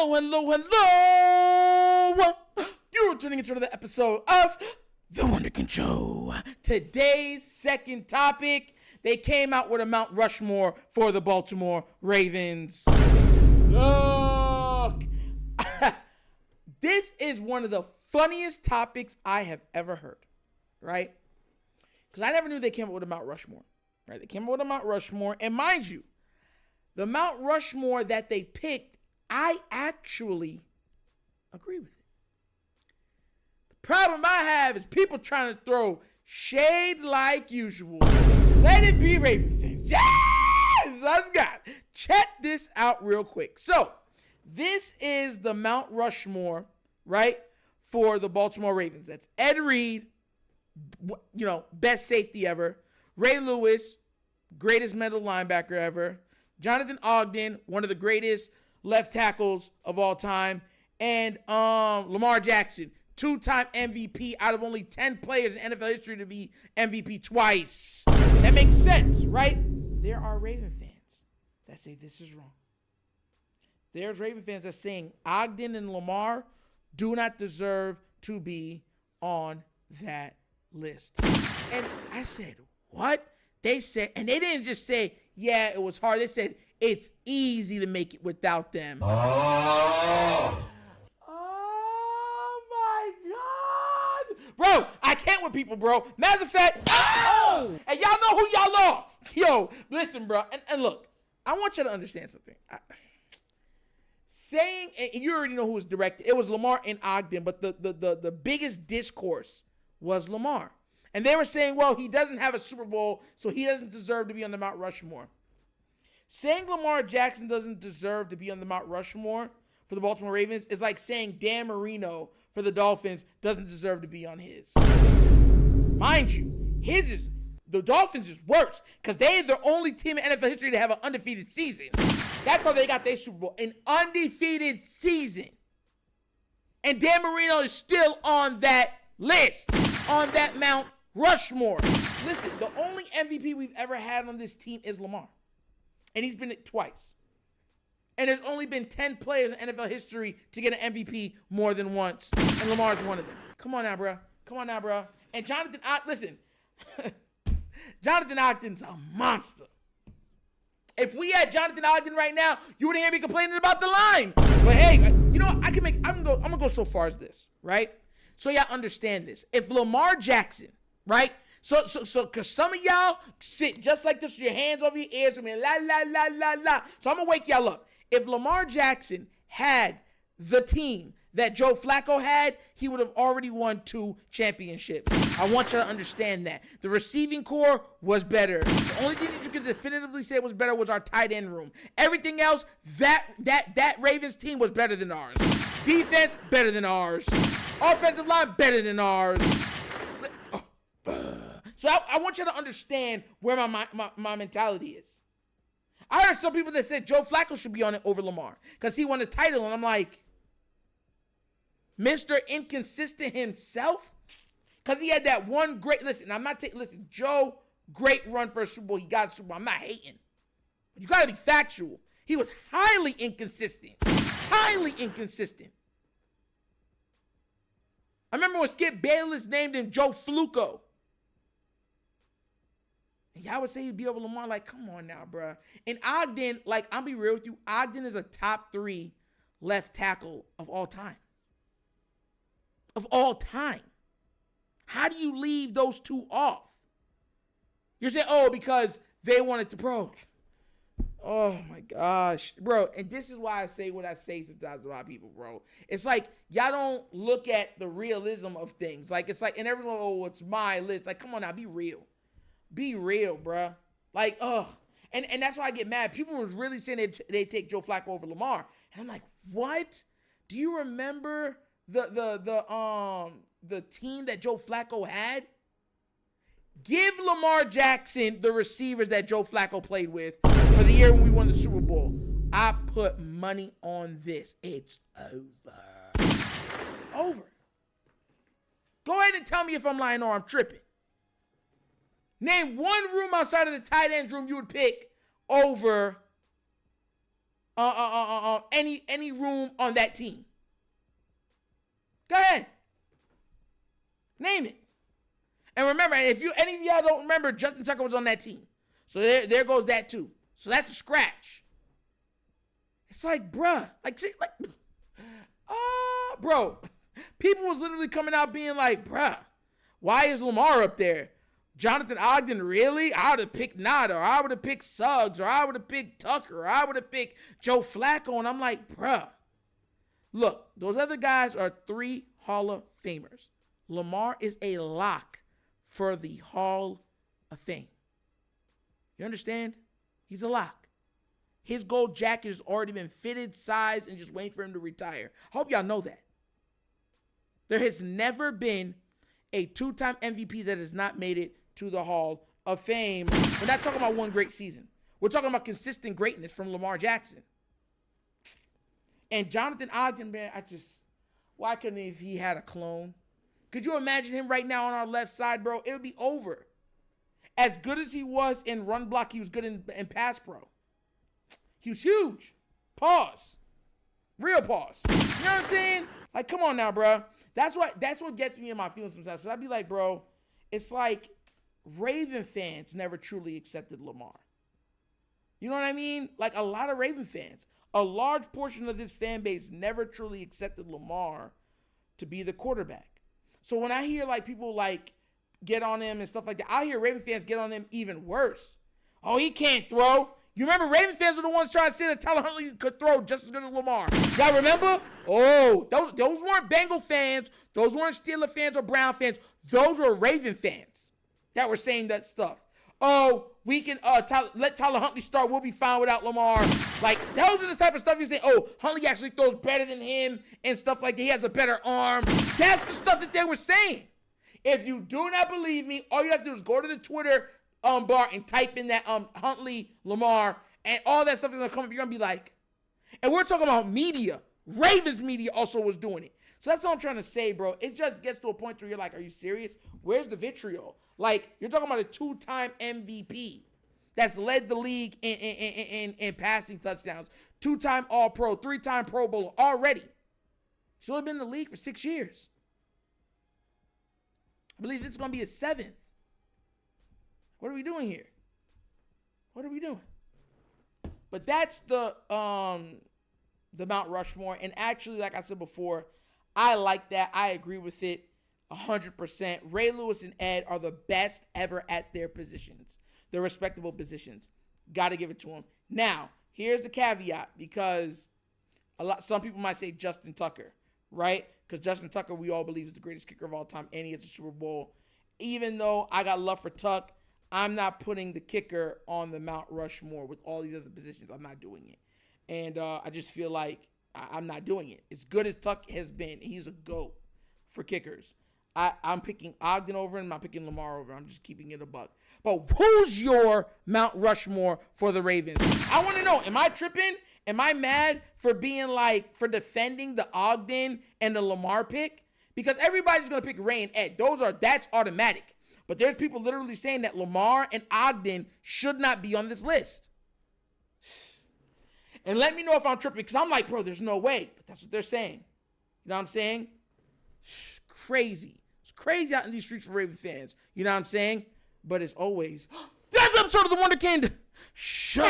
Hello, hello, hello. You're tuning into another episode of The Wunderkind Show. Today's second topic, they came out with a Mount Rushmore for the Baltimore Ravens. Look. This is one of the funniest topics I have ever heard, right? Because I never knew they came up with a Mount Rushmore, right? They came up with a Mount Rushmore, and mind you, the Mount Rushmore that they picked, I actually agree with it. The problem I have is people trying to throw shade like usual. Let it be, Ravens fans. Yes! Let's go. Check this out real quick. So, this is the Mount Rushmore, right, for the Baltimore Ravens. That's Ed Reed, best safety ever. Ray Lewis, greatest middle linebacker ever. Jonathan Ogden, one of the greatest left tackles of all time. And Lamar Jackson, two-time MVP out of only 10 players in NFL history to be MVP twice. That makes sense, right? There are Raven fans that say this is wrong. There's Raven fans that saying Ogden and Lamar do not deserve to be on that list. And I said, what? They said, and they didn't just say, yeah, it was hard. They said, it's easy to make it without them. Oh my God. Bro, I can't with people, bro. Matter of fact, and y'all know who y'all are. Yo, listen, bro. And look, I want you to understand something. Saying, and you already know who was directed. It was Lamar and Ogden, but the biggest discourse was Lamar. And they were saying, well, he doesn't have a Super Bowl, so he doesn't deserve to be on the Mount Rushmore. Saying Lamar Jackson doesn't deserve to be on the Mount Rushmore for the Baltimore Ravens is like saying Dan Marino for the Dolphins doesn't deserve to be on his. Mind you, the Dolphins is worse because they're the only team in NFL history to have an undefeated season. That's how they got their Super Bowl, an undefeated season. And Dan Marino is still on that list, on that Mount Rushmore. Listen, the only MVP we've ever had on this team is Lamar. And he's been it twice. And there's only been 10 players in NFL history to get an MVP more than once. And Lamar's one of them. Come on now, bro. And Jonathan Ogden's a monster. If we had Jonathan Ogden right now, you wouldn't hear me complaining about the line. But hey, you know what? I'm gonna go so far as this, right? So y'all understand this. If Lamar Jackson, right? So, cause some of y'all sit just like this with your hands over your ears with me, la, la, la, la, la. So I'm gonna wake y'all up. If Lamar Jackson had the team that Joe Flacco had, he would have already won 2 championships. I want you to understand that. The receiving core was better. The only thing that you could definitively say was better was our tight end room. Everything else, that Ravens team was better than ours. Defense, better than ours. Offensive line, better than ours. So I want you to understand where my mentality is. I heard some people that said Joe Flacco should be on it over Lamar because he won a title, and I'm like, Mr. Inconsistent himself? Because he had that one great, listen, Joe, great run for a Super Bowl. He got a Super Bowl. I'm not hating. But you got to be factual. He was highly inconsistent. Highly inconsistent. I remember when Skip Bayless named him Joe Flacco. And y'all would say he'd be over Lamar. Like, come on now, bro. And Ogden, like, I'll be real with you. Ogden is a top 3 left tackle of all time. Of all time. How do you leave those 2 off? You're saying, because they wanted to, bro. Oh, my gosh. Bro, and this is why I say what I say sometimes about people, bro. It's like, y'all don't look at the realism of things. Like, it's like, and everyone, it's my list. Like, come on now, be real. Be real, bro. Like, And that's why I get mad. People was really saying they take Joe Flacco over Lamar. And I'm like, what? Do you remember the team that Joe Flacco had? Give Lamar Jackson the receivers that Joe Flacco played with for the year when we won the Super Bowl. I put money on this. It's over. Over. Go ahead and tell me if I'm lying or I'm tripping. Name one room outside of the tight end room you would pick over any room on that team? Go ahead. Name it. And remember, if any of y'all don't remember, Justin Tucker was on that team. So there goes that too. So that's a scratch. It's like, bruh. Bro. People was literally coming out being like, bruh, why is Lamar up there? Jonathan Ogden, really? I would have picked Nada, or I would have picked Suggs, or I would have picked Tucker, or I would have picked Joe Flacco. And I'm like, bruh. Look, those other guys are 3 Hall of Famers. Lamar is a lock for the Hall of Fame. You understand? He's a lock. His gold jacket has already been fitted, sized, and just waiting for him to retire. I hope y'all know that. There has never been a 2-time MVP that has not made it to the Hall of Fame. We're not talking about one great season. We're talking about consistent greatness from Lamar Jackson. And Jonathan Ogden, man, why couldn't if he had a clone? Could you imagine him right now on our left side, bro? It would be over. As good as he was in run block, he was good in pass pro. He was huge. Pause. Real pause. You know what I'm saying? Like, come on now, bro. That's what gets me in my feelings sometimes. So I'd be like, bro, it's like Raven fans never truly accepted Lamar. You know what I mean? Like a lot of Raven fans. A large portion of this fan base never truly accepted Lamar to be the quarterback. So when I hear like people like get on him and stuff like that, I hear Raven fans get on him even worse. Oh, he can't throw. You remember Raven fans were the ones trying to say that Tyler Huntley could throw just as good as Lamar. Y'all remember? Oh, those weren't Bengal fans. Those weren't Steeler fans or Brown fans. Those were Raven fans that were saying that stuff. Oh, we can let Tyler Huntley start. We'll be fine without Lamar. Like, those are the type of stuff you say, oh, Huntley actually throws better than him and stuff like that. He has a better arm. That's the stuff that they were saying. If you do not believe me, all you have to do is go to the Twitter bar and type in that Huntley, Lamar, and all that stuff is going to come up. You're going to be like, and we're talking about media. Ravens media also was doing it. So that's all I'm trying to say, bro. It just gets to a point where you're like, are you serious? Where's the vitriol? Like, you're talking about a 2-time MVP that's led the league in passing touchdowns, 2-time All-Pro, 3-time Pro Bowler already. He's only been in the league for 6 years. I believe this is going to be his 7th. What are we doing here? What are we doing? But that's the Mount Rushmore. And actually, like I said before, I like that. I agree with it 100%. Ray Lewis and Ed are the best ever at their positions, their respectable positions. Got to give it to them. Now, here's the caveat, because some people might say Justin Tucker, right? Because Justin Tucker, we all believe, is the greatest kicker of all time, and he has a Super Bowl. Even though I got love for Tuck, I'm not putting the kicker on the Mount Rushmore with all these other positions. I'm not doing it. And I just feel like I'm not doing it. As good as Tuck has been, he's a GOAT for kickers. I'm picking Ogden over him. I'm picking Lamar over him. I'm just keeping it a buck. But who's your Mount Rushmore for the Ravens? I want to know, am I tripping? Am I mad for for defending the Ogden and the Lamar pick? Because everybody's going to pick Ray and Ed. That's automatic. But there's people literally saying that Lamar and Ogden should not be on this list. And let me know if I'm tripping, because I'm like, bro, there's no way. But that's what they're saying. You know what I'm saying? Crazy. It's crazy out in these streets for Raven fans. You know what I'm saying? But as always, that's an episode of The Wunderkind Show.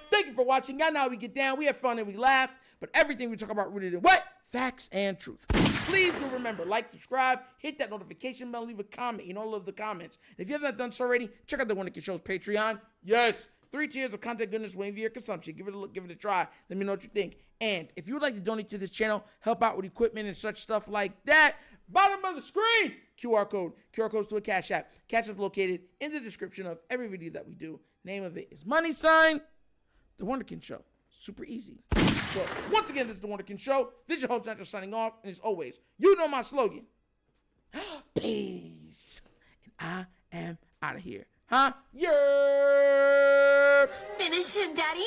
Thank you for watching. Y'all know how we get down. We have fun and we laugh. But everything we talk about rooted in what? Facts and truth. Please do remember, like, subscribe, hit that notification bell, leave a comment. You know, I love the comments. And if you haven't done so already, check out The Wunderkind Show's Patreon. Yes, 3 tiers of content goodness waiting for your consumption. Give it a look, give it a try. Let me know what you think. And if you would like to donate to this channel, help out with equipment and such stuff like that, bottom of the screen, QR code. QR codes to a Cash App. Cash App located in the description of every video that we do. Name of it is money sign The Wunderkind Show. Super easy. Well, once again, this is The Wunderkind Show. This is your host, Andrew, signing off. And as always, you know my slogan. Peace. And I am out of here. Huh? Yeah. Finish him, Daddy.